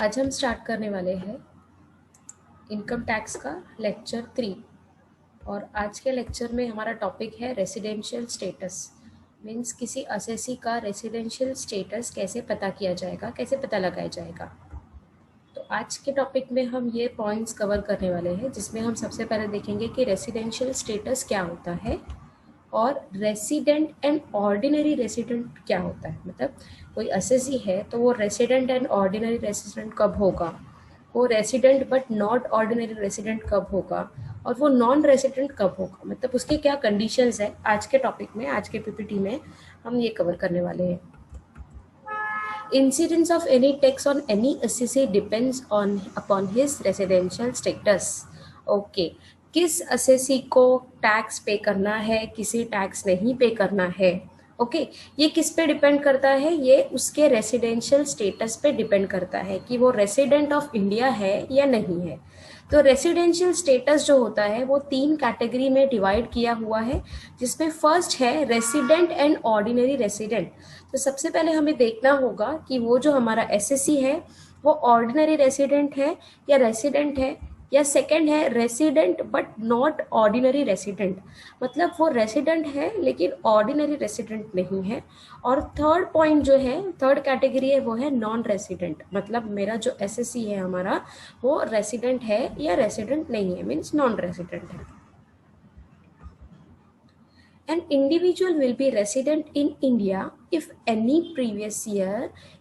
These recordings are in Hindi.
आज हम स्टार्ट करने वाले हैं इनकम टैक्स का लेक्चर 3 और आज के लेक्चर में हमारा टॉपिक है रेसिडेंशियल स्टेटस। मीन्स किसी असेसी का रेसिडेंशियल स्टेटस कैसे पता किया जाएगा, कैसे पता लगाया जाएगा। तो आज के टॉपिक में हम ये पॉइंट्स कवर करने वाले हैं, जिसमें हम सबसे पहले देखेंगे कि रेसिडेंशियल स्टेटस क्या होता है और रेसिडेंट एंड ऑर्डिनरी रेसिडेंट क्या होता है। मतलब कोई असेसी है तो वो रेसिडेंट एंड ऑर्डिनरी रेसिडेंट कब होगा, वो resident but not ordinary resident कब होगा, और वो नॉन रेसिडेंट कब होगा, मतलब उसके क्या कंडीशंस है। आज के टॉपिक में, आज के पीपीटी में हम ये कवर करने वाले हैं। Incidence of any tax on any assessee depends on upon his residential status. Okay, किस असेसी को टैक्स पे करना है, किसी टैक्स नहीं पे करना है। ओके, ये किस पे डिपेंड करता है, ये उसके रेसिडेंशियल स्टेटस पे डिपेंड करता है कि वो रेसिडेंट ऑफ इंडिया है या नहीं है। तो रेसिडेंशियल स्टेटस जो होता है वो 3 कैटेगरी में डिवाइड किया हुआ है, जिसमें फर्स्ट है रेसिडेंट एंड ऑर्डिनरी रेसिडेंट। तो सबसे पहले हमें देखना होगा कि वो जो हमारा एसएससी है वो ऑर्डिनरी रेसिडेंट है या रेसिडेंट है, या सेकंड है resident but not ordinary resident, मतलब वो रेसिडेंट है लेकिन ऑर्डिनरी रेसिडेंट नहीं है। और थर्ड पॉइंट जो है, थर्ड कैटेगरी है, वो है नॉन रेसिडेंट, मतलब मेरा जो एसएससी है हमारा वो रेसिडेंट है या रेसिडेंट नहीं है, मीन्स नॉन रेसिडेंट है। An individual will be resident in India if any previous year,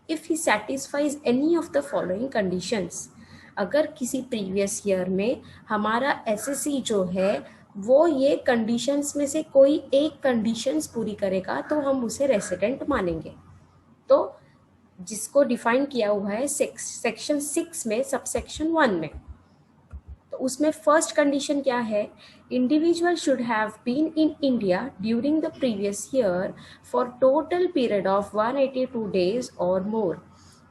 if he satisfies any of the following conditions. अगर किसी प्रीवियस ईयर में हमारा एसएससी जो है वो ये कंडीशंस में से कोई एक कंडीशंस पूरी करेगा तो हम उसे रेसिडेंट मानेंगे। तो जिसको डिफाइन किया हुआ है सेक्शन 6 में सबसेक्शन 1 में। तो उसमें फर्स्ट कंडीशन क्या है, individual should have been in India during the previous year for total period of 182 days और मोर।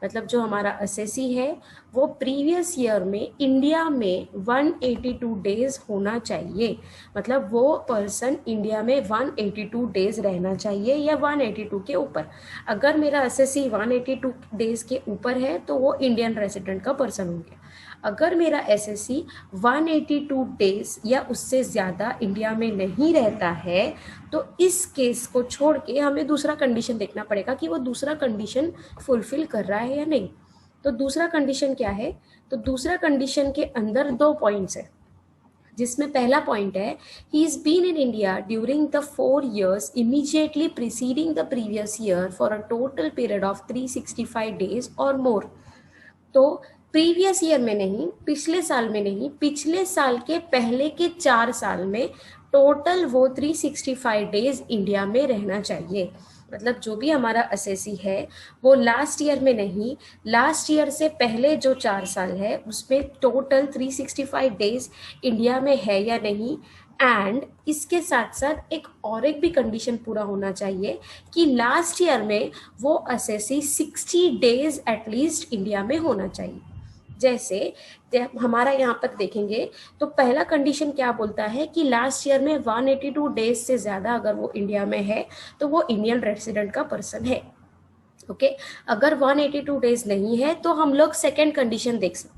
मतलब जो हमारा असेसी है वो प्रीवियस ईयर में इंडिया में 182 डेज होना चाहिए, मतलब वो पर्सन इंडिया में 182 डेज रहना चाहिए या 182 के ऊपर। अगर मेरा असेसी 182 डेज के ऊपर है तो वो इंडियन रेसिडेंट का पर्सन होंगे। अगर मेरा एसएससी 182 डेज या उससे ज़्यादा इंडिया में नहीं रहता है तो इस केस को छोड़ के हमें दूसरा कंडीशन देखना पड़ेगा कि वो दूसरा कंडीशन फुलफिल कर रहा है या नहीं। तो दूसरा कंडीशन क्या है, तो दूसरा कंडीशन के अंदर 2 पॉइंट्स है, जिसमें पहला पॉइंट है he is been in India during the 4 years immediately preceding the previous year for a total period of 365 days और मोर। तो प्रीवियस ईयर में नहीं, पिछले साल में नहीं, पिछले साल के पहले के 4 साल में टोटल वो 365 डेज इंडिया में रहना चाहिए। मतलब जो भी हमारा असेसी है वो लास्ट ईयर में नहीं, लास्ट ईयर से पहले जो 4 साल है उसमें टोटल 365 डेज इंडिया में है या नहीं। एंड इसके साथ साथ एक भी कंडीशन पूरा होना चाहिए कि लास्ट ईयर में वो असेसी 60 डेज एटलीस्ट इंडिया में होना चाहिए। जैसे हमारा यहाँ पर देखेंगे तो पहला कंडीशन क्या बोलता है कि लास्ट ईयर में 182 डेज से ज़्यादा अगर वो इंडिया में है तो वो इंडियन रेसिडेंट का पर्सन है। ओके, अगर 182 डेज नहीं है तो हम लोग सेकेंड कंडीशन देख सकते हैं।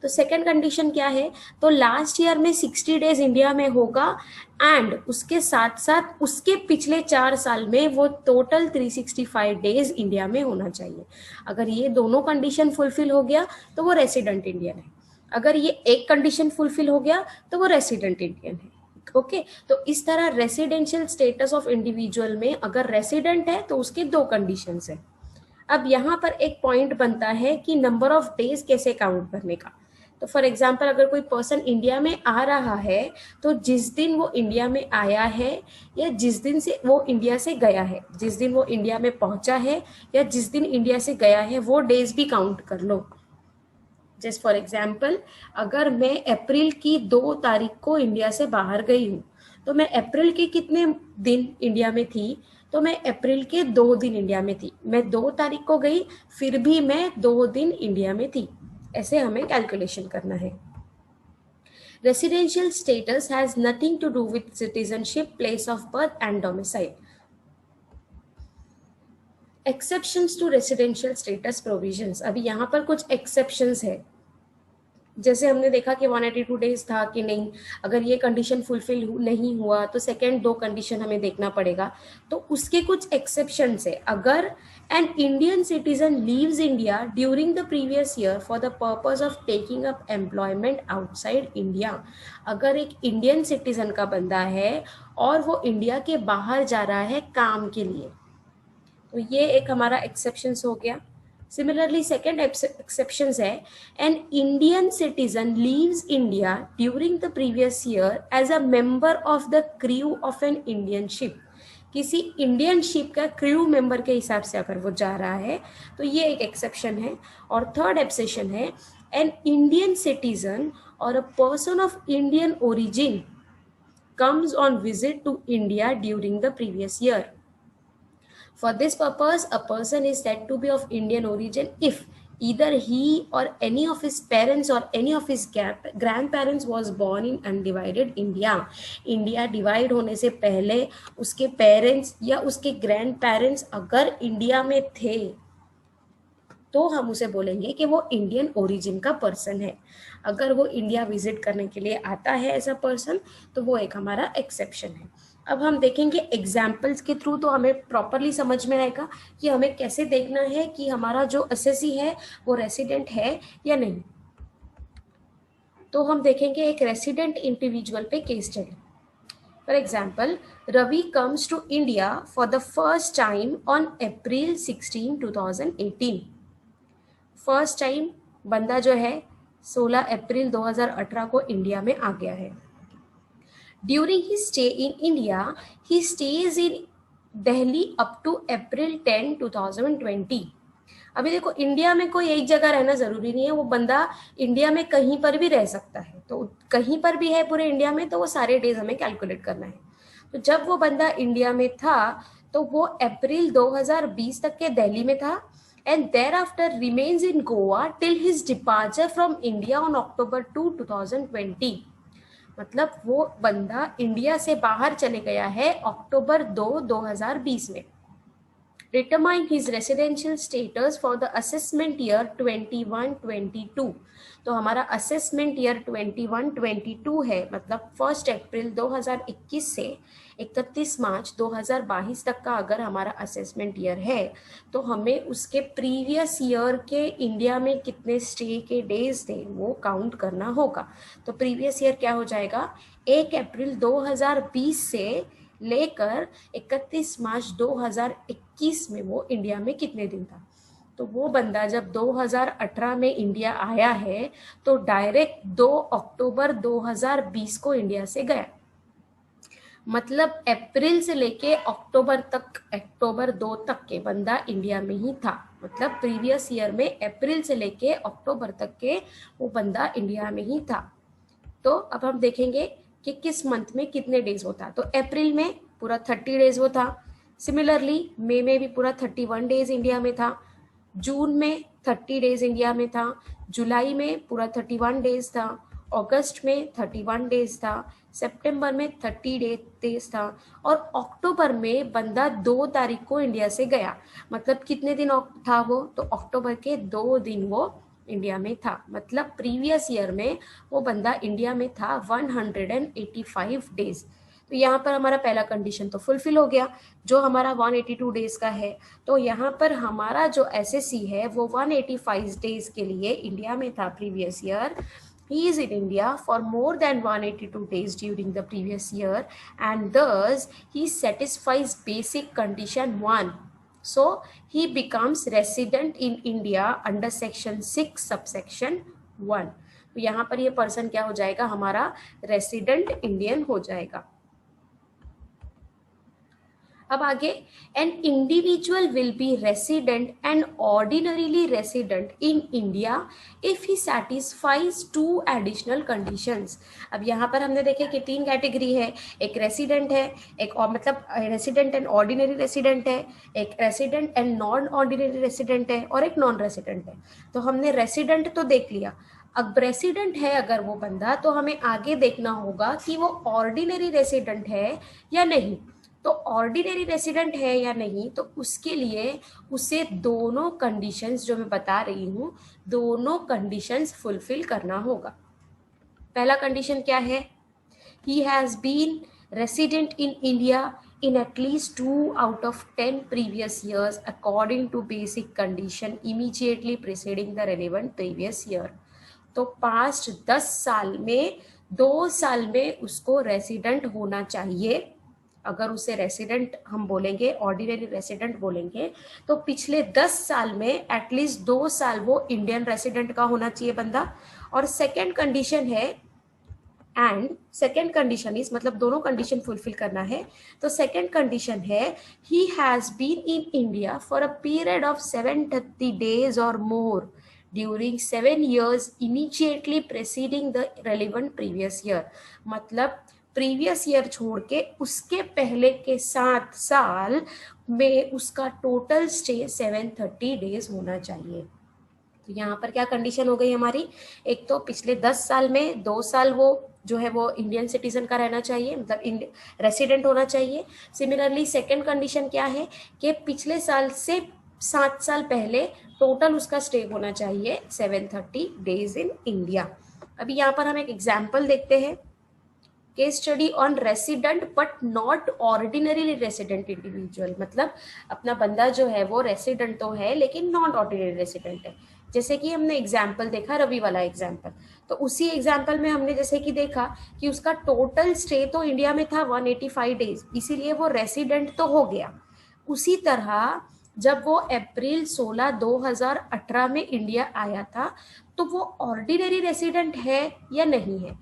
तो सेकेंड कंडीशन क्या है, तो लास्ट ईयर में 60 डेज इंडिया में होगा एंड उसके साथ साथ उसके पिछले 4 साल में वो टोटल 365 डेज इंडिया में होना चाहिए। अगर ये दोनों कंडीशन फुलफिल हो गया तो वो रेसिडेंट इंडियन है, अगर ये एक कंडीशन फुलफिल हो गया तो वो रेसिडेंट इंडियन है। ओके, तो इस तरह रेसिडेंशियल स्टेटस ऑफ इंडिविजुअल में अगर रेसिडेंट है तो उसके 2 कंडीशंस है। अब यहाँ पर एक पॉइंट बनता है कि नंबर ऑफ डेज कैसे काउंट करने का। तो फॉर एग्जाम्पल अगर कोई पर्सन इंडिया में आ रहा है तो जिस दिन वो इंडिया में आया है या जिस दिन से वो इंडिया से गया है, जिस दिन वो इंडिया में पहुंचा है या जिस दिन इंडिया से गया है, वो डेज भी काउंट कर लो। जस्ट फॉर एग्जाम्पल अगर मैं अप्रैल की 2 तारीख को इंडिया से बाहर गई हूँ तो मैं अप्रैल के कितने दिन इंडिया में थी, तो मैं अप्रैल के 2 दिन इंडिया में थी। मैं 2 तारीख को गई फिर भी मैं 2 दिन इंडिया में थी। ऐसे हमें कैलकुलेशन करना है। Residential status has nothing to do with citizenship, place of birth and domicile. Exceptions to residential status provisions, अभी यहाँ पर कुछ एक्सेप्शंस है। जैसे हमने देखा कि 182 डेज था कि नहीं, अगर ये कंडीशन फुलफिल नहीं हुआ तो सेकेंड 2 कंडीशन हमें देखना पड़ेगा। तो उसके कुछ एक्सेप्शंस है। अगर N Indian citizen leaves India during the previous year for the purpose of taking up employment outside India, अगर एक इंडियन सिटीजन का बंदा है और वो इंडिया के बाहर जा रहा है काम के लिए, तो ये एक हमारा एक्सेप्शन हो गया। सिमिलरली सेकेंड एक्सेप्शन है, an Indian citizen leaves India during the previous year as a member of the crew of an Indian ship, किसी इंडियन शिप का क्रू मेंबर के हिसाब से अगर वो जा रहा है तो ये एक एक्सेप्शन है। और थर्ड एक्सेप्शन है, एन इंडियन सिटीजन और a person of Indian origin comes on visit to India during the previous year. For this purpose, a person is said to be of Indian origin if either he or any of his parents or any of his grandparents was born in undivided India. India divide होने से पहले उसके पेरेंट्स या उसके ग्रैंड पेरेंट्स अगर इंडिया में थे तो हम उसे बोलेंगे कि वो इंडियन ओरिजिन का पर्सन है। अगर वो इंडिया विजिट करने के लिए आता है एज अ पर्सन तो वो एक हमारा एक्सेप्शन है। अब हम देखेंगे एग्जाम्पल्स के थ्रू तो हमें प्रॉपरली समझ में आएगा कि हमें कैसे देखना है कि हमारा जो असेसी है वो रेसिडेंट है या नहीं। तो हम देखेंगे एक रेसिडेंट इंडिविजुअल पे case study. For example, Ravi comes to India for the first time on April 16, 2018। First time बंदा जो है 16 अप्रैल 2018 को इंडिया में आ गया है। During his stay in India he stays in Delhi up to April 10, 2020। अभी देखो, इंडिया में कोई एक जगह रहना जरूरी नहीं है, वो बंदा इंडिया में कहीं पर भी रह सकता है। तो कहीं पर भी है पूरे इंडिया में तो वो सारे डेज हमें कैलकुलेट करना है। तो जब वो बंदा इंडिया में था तो वो अप्रैल 2020 तक के दिल्ली में था and thereafter remains in Goa till his departure from India on October 2, 2020। मतलब वो बंदा इंडिया से बाहर चले गया है अक्टूबर 2, 2020 में। Determine his residential status for the assessment year 21-22। तो हमारा असेसमेंट ईयर 21-22 है, मतलब 1 अप्रैल 2021 से 31 मार्च 2022 तक का अगर हमारा असेसमेंट ईयर है तो हमें उसके प्रीवियस ईयर के इंडिया में कितने स्टे के डेज थे वो काउंट करना होगा। तो प्रीवियस ईयर क्या हो जाएगा, 1 अप्रैल 2020 से लेकर 31 मार्च 2021 में वो इंडिया में कितने दिन था। तो वो बंदा जब 2018 में इंडिया आया है तो डायरेक्ट 2 अक्टूबर 2020 को इंडिया से गया। मतलब अप्रैल से लेके अक्टूबर तक, अक्टूबर 2 तक के बंदा इंडिया में ही था। मतलब प्रीवियस ईयर में अप्रैल से लेके अक्टूबर तक के वो बंदा इंडिया में ही था। तो अब हम देखेंगे कि किस मंथ में कितने डेज होता। तो अप्रैल में पूरा 30 डेज वो था। सिमिलरली मई में भी पूरा 31 डेज इंडिया में था। जून में 30 डेज इंडिया में था। जुलाई में पूरा 31 डेज था। अगस्त में 31 डेज था। सितंबर में 30 डेज था। और अक्टूबर में बंदा 2 तारीख को इंडिया से गया। मतलब कितने दिन था वो, तो अक्टूबर के 2 दिन वो इंडिया में था। मतलब प्रीवियस ईयर में वो बंदा इंडिया में था 185 डेज। तो यहाँ पर हमारा पहला कंडीशन तो फुलफिल हो गया जो हमारा 182 डेज का है। तो यहाँ पर हमारा जो एसएससी है वो 185 डेज के लिए इंडिया में था previous year. He is in India for more than 182 days during the previous year and thus he satisfies basic condition 1. So he becomes resident in India under section 6 subsection 1. तो यहाँ पर ये पर्सन क्या हो जाएगा, हमारा रेसिडेंट इंडियन हो जाएगा। अब आगे, an individual will be resident and ordinarily resident in India if he satisfies 2 additional conditions. अब यहाँ पर हमने देखे कि 3 कैटेगरी है, एक रेसिडेंट है, एक मतलब रेसिडेंट एंड ऑर्डिनरी रेसिडेंट है, एक resident and non ordinary resident है और एक नॉन रेसिडेंट है। तो हमने रेसिडेंट तो देख लिया। अब रेसिडेंट है अगर वो बंदा तो हमें आगे देखना होगा कि वो ऑर्डिनरी रेसिडेंट है या नहीं। तो ऑर्डिनरी रेसिडेंट है या नहीं, तो उसके लिए उसे दोनों कंडीशंस जो मैं बता रही हूँ, दोनों कंडीशंस फुलफिल करना होगा। पहला कंडीशन क्या है? He has been resident in India in at least 2 out of 10 previous years according to basic condition immediately preceding the relevant previous year। तो पास्ट 10 साल में 2 साल में उसको रेसिडेंट होना चाहिए। अगर उसे रेसिडेंट हम बोलेंगे, ऑर्डिनरी रेसिडेंट बोलेंगे, तो पिछले 10 साल में एटलीस्ट 2 साल वो इंडियन रेसिडेंट का होना चाहिए बंदा। और सेकेंड कंडीशन है, एंड सेकेंड कंडीशन इज, मतलब दोनों कंडीशन फुलफिल करना है। तो सेकेंड कंडीशन है he has been in India for a period of 730 days और more during 7 years immediately preceding the relevant previous year. मतलब प्रीवियस ईयर छोड़ के उसके पहले के 7 साल में उसका टोटल स्टे 730 days होना चाहिए। तो यहाँ पर क्या कंडीशन हो गई हमारी? एक तो पिछले 10 साल में 2 साल वो जो है वो इंडियन सिटीजन का रहना चाहिए, मतलब रेसिडेंट होना चाहिए। सिमिलरली सेकंड कंडीशन क्या है कि पिछले साल से 7 साल पहले टोटल उसका स्टे होना चाहिए 730 days इन इंडिया। अभी यहाँ पर हम एक एग्जाम्पल देखते हैं, case study on resident but not ordinary resident individual. मतलब अपना बंदा जो है वो रेसिडेंट तो है लेकिन नॉट ऑर्डिनरी रेसिडेंट है। जैसे कि हमने एग्जाम्पल देखा, रवि वाला एग्जाम्पल, तो उसी एग्जाम्पल में हमने जैसे कि देखा कि उसका टोटल स्टे तो इंडिया में था 185 days, इसीलिए वो रेसिडेंट तो हो गया। उसी तरह जब वो अप्रैल 16 2018 में इंडिया आया था, तो वो ऑर्डिनरी रेसिडेंट है या नहीं है।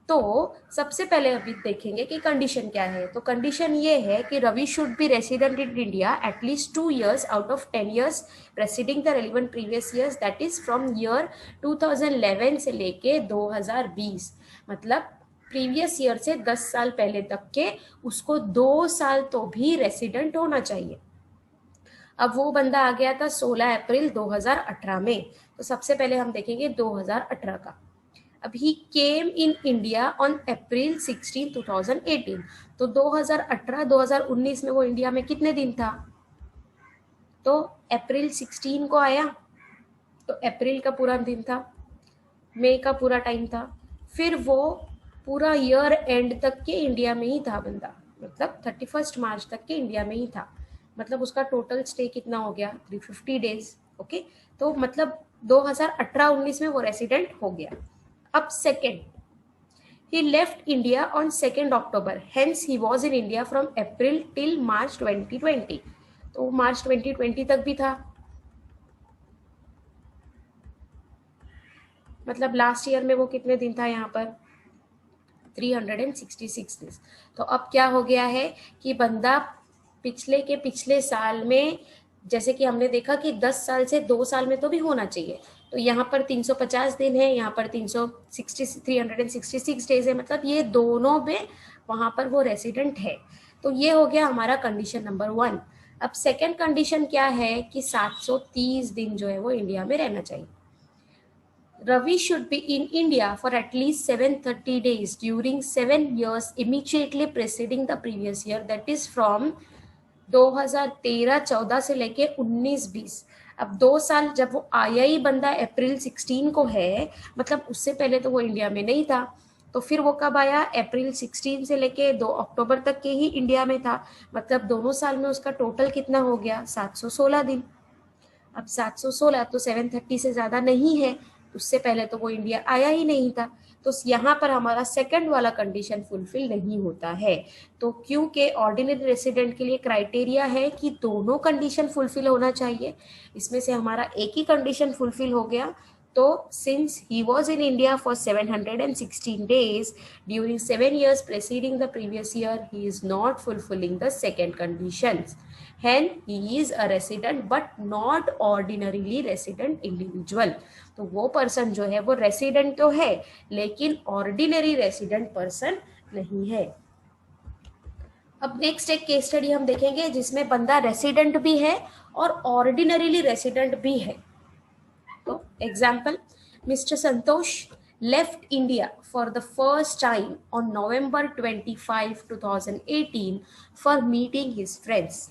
तो सबसे पहले अभी देखेंगे कि कंडीशन क्या है। तो कंडीशन ये है कि Ravi should be resident in India at least 2 years out of 10 years preceding the relevant previous years, that is from year 2011 से लेके 2020। मतलब प्रीवियस ईयर से 10 साल पहले तक के उसको 2 साल तो भी रेसिडेंट होना चाहिए। अब वो बंदा आ गया था 16 अप्रैल 2018 में, तो सबसे पहले हम देखेंगे 2018 का। अब ही केम इन इंडिया ऑन अप्रैल 16 2018। तो 2018-2019 में वो इंडिया में कितने दिन था? तो अप्रैल 16 को आया, तो अप्रैल का पूरा दिन था, मई का पूरा टाइम था, फिर वो पूरा ईयर एंड तक के इंडिया में ही था बंदा, मतलब 31 मार्च तक के इंडिया में ही था। मतलब उसका टोटल स्टे कितना हो गया? 350 days। ओके, तो मतलब 2018-19 में वो रेसिडेंट हो गया। अब second, he left India on 2nd October, hence he was in India from April till March 2020। तो मार्च 2020 तक भी था, मतलब लास्ट ईयर में वो कितने दिन था यहाँ पर? 366 days। तो अब क्या हो गया है कि बंदा पिछले के पिछले साल में, जैसे कि हमने देखा कि 10 साल से 2 साल में तो भी होना चाहिए, तो यहाँ पर 350 दिन है, यहाँ पर 366 डेज है, मतलब ये दोनों में वहाँ पर वो रेसिडेंट है। तो ये हो गया हमारा कंडीशन नंबर 1। अब सेकेंड कंडीशन क्या है कि 730 दिन जो है वो इंडिया में रहना चाहिए। Ravi should be in India for at least 730 days during 7 years immediately preceding the previous year, that is from 2013-14 से लेके 19-20। अब 2 साल जब वो आया ही बंदा अप्रैल 16 को है, मतलब उससे पहले तो वो इंडिया में नहीं था। तो फिर वो कब आया? अप्रैल 16 से लेके 2 अक्टूबर तक के ही इंडिया में था। मतलब दोनों साल में उसका टोटल कितना हो गया? 716 दिन। अब 716 तो 730 से ज़्यादा नहीं है, उससे पहले तो वो इंडिया आया ही नहीं था। तो यहाँ पर हमारा सेकंड वाला कंडीशन फुलफिल नहीं होता है। तो क्योंकि ऑर्डिनरी रेसिडेंट के लिए क्राइटेरिया है कि दोनों कंडीशन फुलफिल होना चाहिए, इसमें से हमारा एक ही कंडीशन फुलफिल हो गया। तो since he was in India for 716 days during 7 years preceding the previous year, he is not fulfilling the second conditions, hence he is a resident but not ordinarily resident individual। तो वो पर्सन जो है वो रेसिडेंट तो है लेकिन ऑर्डिनरी रेसिडेंट पर्सन नहीं है। अब नेक्स्ट एक केस स्टडी हम देखेंगे जिसमें बंदा रेसिडेंट भी है और ऑर्डिनरीली रेसिडेंट भी है। तो example, mister Santosh left India for the first time on November 25, 2018 for meeting his friends.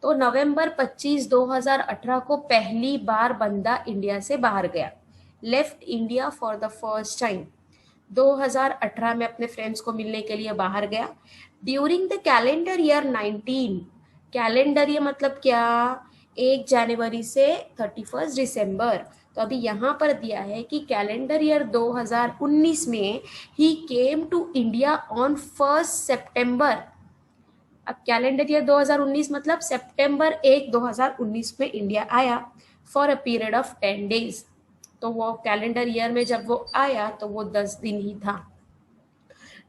तो नवंबर 25, 2018 को पहली बार बंदा इंडिया से बाहर गया, left India for the first time, 2018 में अपने फ्रेंड्स को मिलने के लिए बाहर गया। During the calendar year 19, calendar year मतलब क्या, 1 जनवरी से 31 दिसंबर। तो अभी यहाँ पर दिया है कि कैलेंडर ईयर 2019 में ही केम टू इंडिया ऑन 1 सितंबर। अब कैलेंडर ईयर 2019 मतलब सितंबर 1, 2019 में इंडिया आया for a period of 10 days. तो वो कैलेंडर ईयर में जब वो आया तो वो 10 दिन ही था।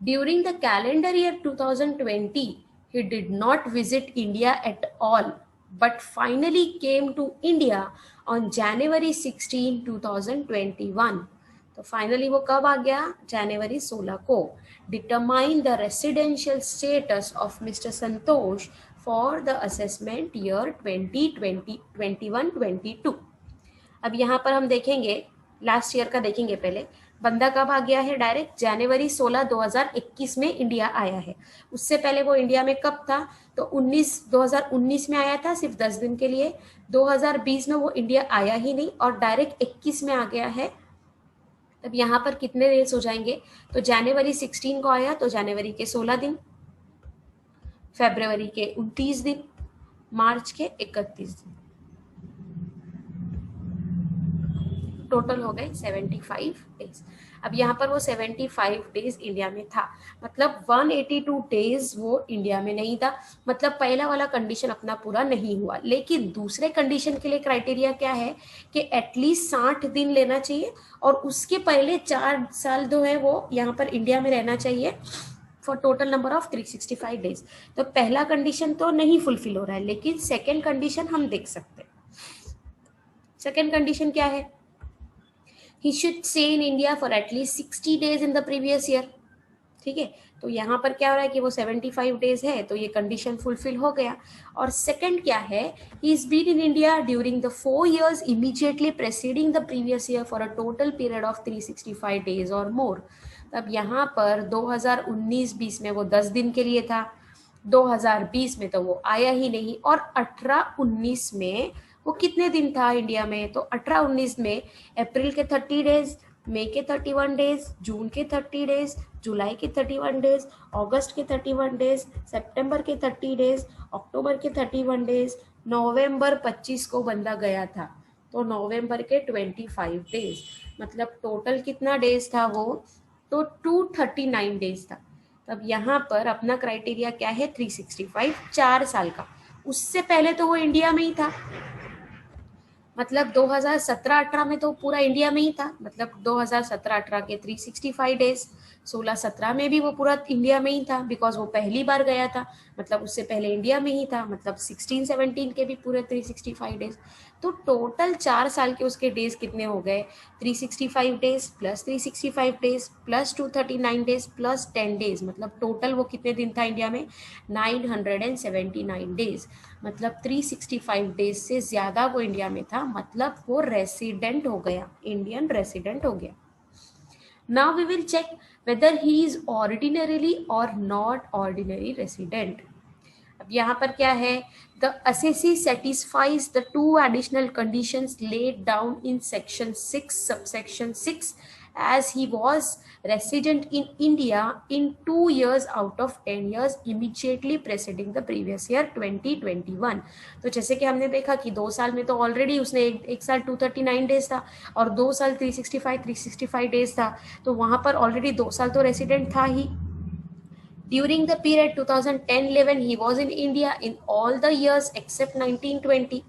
During the calendar year 2020 he did not visit India at all but finally came to India on January 16, 2021। तो फाइनली वो कब आ गया, जनवरी 16 को। Determine the residential status of mister Santosh for the assessment year 2021-22। अब यहाँ पर हम देखेंगे, लास्ट ईयर का देखेंगे पहले। बंदा कब आ गया है, डायरेक्ट जनवरी 16, 2021 में इंडिया आया है। उससे पहले वो इंडिया में कब था, तो 2019 में आया था, सिर्फ 10 दिन के लिए। 2020 में वो इंडिया आया ही नहीं और डायरेक्ट 21 में आ गया है। तब यहाँ पर कितने डेज हो जाएंगे, तो जनवरी 16 को आया तो जनवरी के 16 दिन, फरवरी के 29 दिन, मार्च के 31 दिन, टोटल हो गए 75 डेज। अब यहाँ पर वो 75 डेज इंडिया में था, मतलब 182 डेज वो इंडिया में नहीं था। मतलब पहला वाला कंडीशन अपना पूरा नहीं हुआ। लेकिन दूसरे कंडीशन के लिए क्राइटेरिया क्या है कि एटलीस्ट 60 दिन लेना चाहिए और उसके पहले 4 साल जो है वो यहाँ पर इंडिया में रहना चाहिए for total number of 365 days. तो पहला कंडीशन तो नहीं फुलफिल हो रहा है, लेकिन सेकेंड कंडीशन हम देख सकते हैं। सेकेंड कंडीशन क्या है, he should stay in India for at least 60 days in the previous year। ठीक है, तो यहाँ पर क्या हो रहा है कि वो 75 डेज है, तो ये कंडीशन फुलफिल हो गया। और सेकंड क्या है, he is been in India during the 4 years immediately preceding the previous year for a total period of 365 days or more। अब यहाँ पर 2019-20 में वो 10 दिन के लिए था, 2020 में तो वो आया ही नहीं, और 18-19 में वो कितने दिन था इंडिया में, तो 18-19 में अप्रैल के 30 डेज, मई के 31 डेज, जून के 30 डेज, जुलाई के 31 डेज, अगस्त के 31 डेज, सितंबर के 30 डेज, अक्टूबर के 31 डेज, नवंबर 25 को बंदा गया था, तो नवंबर के 25 डेज। मतलब टोटल कितना डेज था वो, तो 239 डेज था। तब यहाँ पर अपना क्राइटेरिया क्या है, 365, 4 साल का। उससे पहले तो वो इंडिया में ही था, मतलब 2017-18 में तो पूरा इंडिया में ही था, मतलब 2017-18 के 365 डेज, 16-17 में भी वो पूरा इंडिया में ही था बिकॉज वो पहली बार गया था, मतलब उससे पहले इंडिया में ही था, मतलब 16-17 के भी पूरे 365 डेज। तो टोटल 4 साल के उसके डेज कितने हो गए, 365 days plus 365 days plus 239 days plus 10 days, मतलब टोटल वो कितने दिन था इंडिया में, 979 डेज। मतलब 365 डेज से ज़्यादा वो इंडिया में था, मतलब वो रेसिडेंट हो गया, इंडियन रेसिडेंट हो गया। Now we will check whether he is ordinarily or not ordinary resident. अब यहाँ पर क्या है, the assessee satisfies the 2 additional conditions laid down in section 6 subsection 6 as he was resident in India in 2 years out of 10 years immediately preceding the previous year 2021। तो जैसे कि हमने देखा कि 2 साल में तो ऑलरेडी उसने एक साल 239 डेज था और 2 साल 365 डेज था, तो वहाँ पर ऑलरेडी 2 साल तो रेसिडेंट था ही। During the period 2010-11 he was in India in all the years except 1920।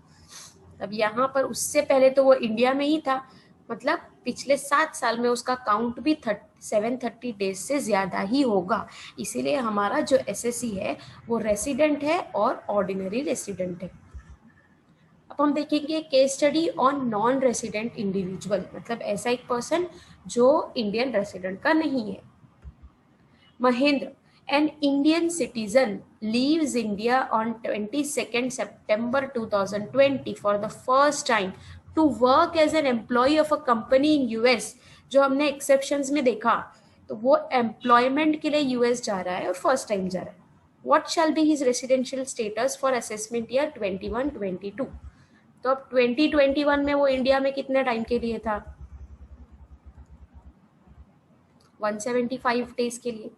अब यहाँ पर उससे पहले तो वो इंडिया में ही था, मतलब पिछले 7 साल में उसका काउंट भी 730 डेज से ज़्यादा ही होगा। इसीलिए हमारा जो एसएससी है वो रेसिडेंट है और ऑर्डिनरी रेसिडेंट है। अब हम देखेंगे case study on non resident individual, मतलब ऐसा एक पर्सन जो इंडियन रेसिडेंट का नहीं है। Mahendra, an Indian citizen, leaves India on 22nd September 2020 for the first time to work as an employee of a company in US जो हमने एक्सेप्शंस में देखा, तो वो एम्प्लॉयमेंट के लिए यूएस जा रहा है और फर्स्ट टाइम जा रहा है. What shall be his residential status for assessment year 21-22? तो अब 2021 में वो इंडिया में कितने टाइम के लिए था? 175 डेज के लिए.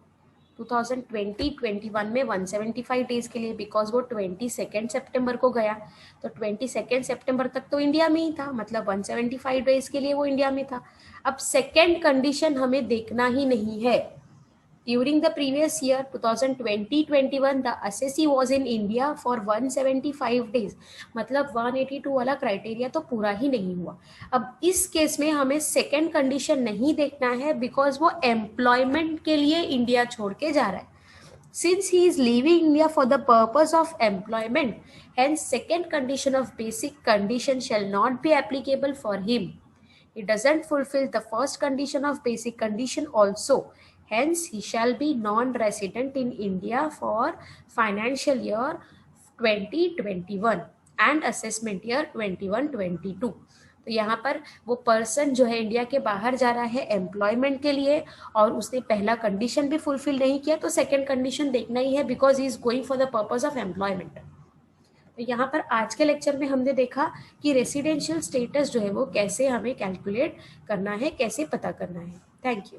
2020-21 में 175 डेज के लिए, बिकॉज वो 22 सितंबर को गया, तो 22 सितंबर तक तो इंडिया में ही था, मतलब 175 डेज के लिए वो इंडिया में था. अब सेकेंड कंडीशन हमें देखना ही नहीं है. During the previous year 2020-21 the assessee was in India for 175 days. मतलब 182 वाला क्राइटेरिया तो पूरा ही नहीं हुआ. अब इस केस में हमें सेकेंड कंडीशन नहीं देखना है, बिकॉज वो एम्प्लॉयमेंट के लिए इंडिया छोड़ के जा रहा है. Since he is leaving India for the purpose of employment, hence second condition of basic condition shall not be applicable for him. He doesn't fulfill the first condition of basic condition also. Hence, he shall be non-resident in India for financial year 2021 and assessment year 21-22. तो यहाँ पर वो पर्सन जो है इंडिया के बाहर जा रहा है एम्प्लॉयमेंट के लिए, और उसने पहला कंडीशन भी फुलफिल नहीं किया, तो सेकंड कंडीशन देखना ही है, because he is going for the purpose of employment. तो यहाँ पर आज के लेक्चर में हमने देखा कि रेसिडेंशियल स्टेटस जो है वो कैसे हमें कैलकुलेट करना है, कैसे पता करना है. Thank you.